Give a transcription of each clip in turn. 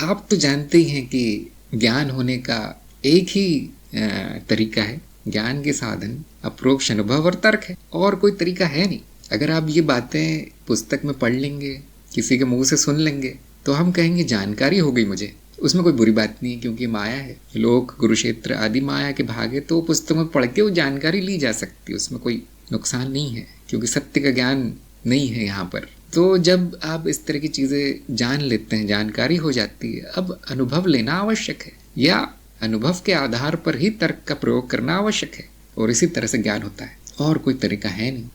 आप तो जानते ही हैं कि ज्ञान होने का एक ही तरीका है, ज्ञान के साधन अप्रोक्ष अनुभव और तर्क है, और कोई तरीका है नहीं। अगर आप ये बातें पुस्तक में पढ़ लेंगे, किसी के मुंह से सुन लेंगे, तो हम कहेंगे जानकारी हो गई मुझे। उसमें कोई बुरी बात नहीं है, क्योंकि माया है। लोक, कुरुक्षेत्र आदि माया के भाग है, तो पुस्तक में पढ़ के वो जानकारी ली जा सकती है, उसमें कोई नुकसान नहीं है, क्योंकि सत्य का ज्ञान नहीं है यहाँ पर। तो जब आप इस तरह की चीज़ें जान लेते हैं, जानकारी हो जाती है, अब अनुभव लेना आवश्यक है, या अनुभव के आधार पर ही तर्क का प्रयोग करना आवश्यक है, और इसी तरह से ज्ञान होता है, और कोई तरीका है नहीं।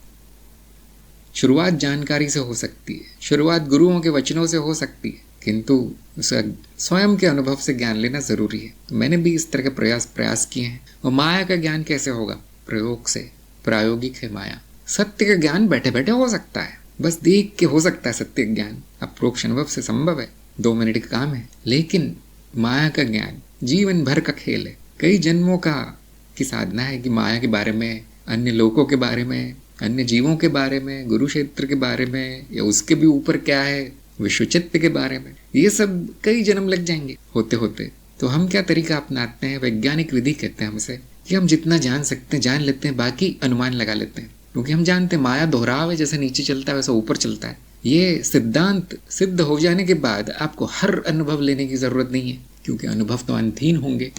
शुरुआत जानकारी से हो सकती है, शुरुआत गुरुओं के वचनों से हो सकती है, किंतु स्वयं के अनुभव से ज्ञान लेना जरूरी है। तो मैंने भी इस तरह के प्रयास किए हैं। और माया का ज्ञान कैसे होगा? प्रयोग से। प्रायोगिक है माया। सत्य का ज्ञान बैठे बैठे हो सकता है, बस देख के हो सकता है सत्य ज्ञान, अप्रोक्ष अनुभव से संभव है, 2 मिनट का काम है। लेकिन माया का ज्ञान जीवन भर का खेल है, कई जन्मों की साधना है कि माया के बारे में, अन्य लोगों के बारे में, अन्य जीवों के बारे में, गुरु क्षेत्र के बारे में, या उसके भी ऊपर क्या है, विश्वचित्त के बारे में, ये सब कई जन्म लग जाएंगे होते होते। तो हम क्या तरीका अपनाते हैं? वैज्ञानिक विधि कहते हैं हमसे, कि हम जितना जान सकते हैं जान लेते हैं, बाकी अनुमान लगा लेते हैं, क्योंकि हम जानते हैं माया दोहराव है, जैसे नीचे चलता है वैसा ऊपर चलता है। ये सिद्धांत सिद्ध हो जाने के बाद आपको हर अनुभव लेने की जरूरत नहीं है, क्योंकि अनुभव तो अंतहीन होंगे।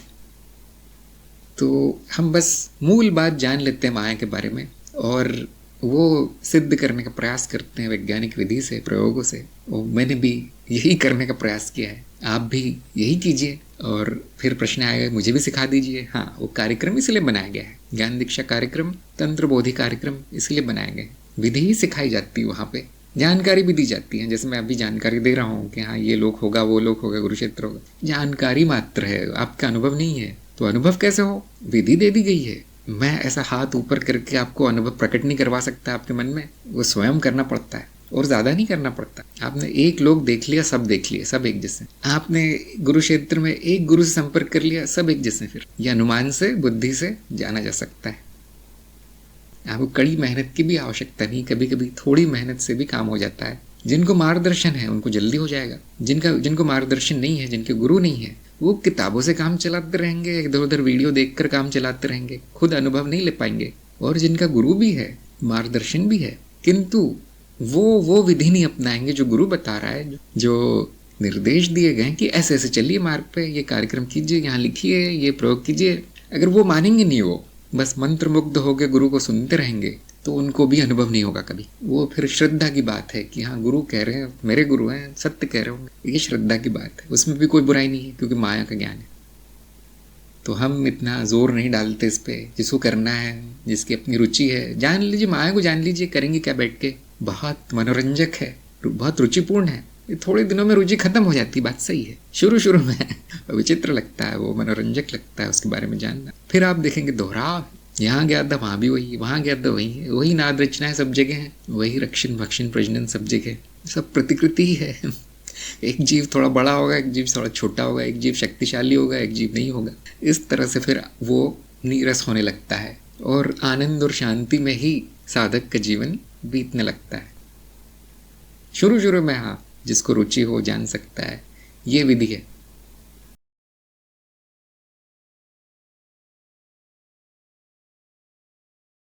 तो हम बस मूल बात जान लेते हैं माया के बारे में, और वो सिद्ध करने का प्रयास करते हैं वैज्ञानिक विधि से, प्रयोगों से। और मैंने भी यही करने का प्रयास किया है, आप भी यही कीजिए। और फिर प्रश्न आएगा मुझे भी सिखा दीजिए। हाँ, वो कार्यक्रम इसलिए बनाया गया है, ज्ञान दीक्षा कार्यक्रम, तंत्र बोधि कार्यक्रम इसलिए बनाया गया है। विधि ही सिखाई जाती है, वहाँ पे जानकारी भी दी जाती है। जैसे मैं अभी जानकारी दे रहा हूँ कि हाँ ये लोग होगा, वो लोग होगा, कुरुक्षेत्र होगा, जानकारी मात्र है, आपका अनुभव नहीं है। तो अनुभव कैसे हो? विधि दे दी गई है। मैं ऐसा हाथ ऊपर करके आपको अनुभव प्रकट नहीं करवा सकता आपके मन में, वो स्वयं करना पड़ता है, और ज्यादा नहीं करना पड़ता। आपने एक लोग देख लिया, सब देख लिए, सब एक जैसे। आपने गुरु क्षेत्र में एक गुरु से संपर्क कर लिया, सब एक जैसे। फिर यह अनुमान से, बुद्धि से जाना जा सकता है। आपको कड़ी मेहनत की भी आवश्यकता नहीं, कभी कभी थोड़ी मेहनत से भी काम हो जाता है। जिनको मार्गदर्शन है उनको जल्दी हो जाएगा, जिनको मार्गदर्शन नहीं है, जिनके गुरु नहीं है, वो किताबों से काम चलाते रहेंगे, इधर उधर वीडियो देखकर काम चलाते रहेंगे, खुद अनुभव नहीं ले पाएंगे। और जिनका गुरु भी है, मार्गदर्शन भी है, किंतु वो विधि नहीं अपनाएंगे जो गुरु बता रहा है, जो निर्देश दिए गए कि ऐसे ऐसे चलिए मार्ग पे, ये कार्यक्रम कीजिए, यहाँ लिखिए, ये प्रयोग कीजिए। अगर वो मानेंगे नहीं, वो बस मंत्र मुग्ध होकर गुरु को सुनते रहेंगे, तो उनको भी अनुभव नहीं होगा कभी। वो फिर श्रद्धा की बात है कि हाँ गुरु कह रहे हैं, मेरे गुरु हैं, सत्य कह रहे होंगे, ये श्रद्धा की बात है, उसमें भी कोई बुराई नहीं है, क्योंकि माया का ज्ञान है। तो हम इतना जोर नहीं डालते इस पे। जिसको करना है, जिसकी अपनी रुचि है, जान लीजिए, माया को जान लीजिए। करेंगे क्या बैठ के? बहुत मनोरंजक है, बहुत रुचिपूर्ण है। थोड़े दिनों में रुचि खत्म हो जाती, बात सही है। शुरू में विचित्र लगता है, वो मनोरंजक लगता है उसके बारे में जानना। फिर आप देखेंगे दोहराव, यहाँ गया था वहाँ भी वही, वहाँ गया था वही है, वही नाद रचनाएं सब जगह है, वही रक्षण भक्षण प्रजनन सब जगह, सब प्रतिकृति ही है। एक जीव थोड़ा बड़ा होगा, एक जीव थोड़ा छोटा होगा, एक जीव शक्तिशाली होगा, एक जीव नहीं होगा। इस तरह से फिर वो नीरस होने लगता है, और आनंद और शांति में ही साधक का जीवन बीतने लगता है। शुरू में हाँ, जिसको रुचि हो जान सकता है। ये विधि है,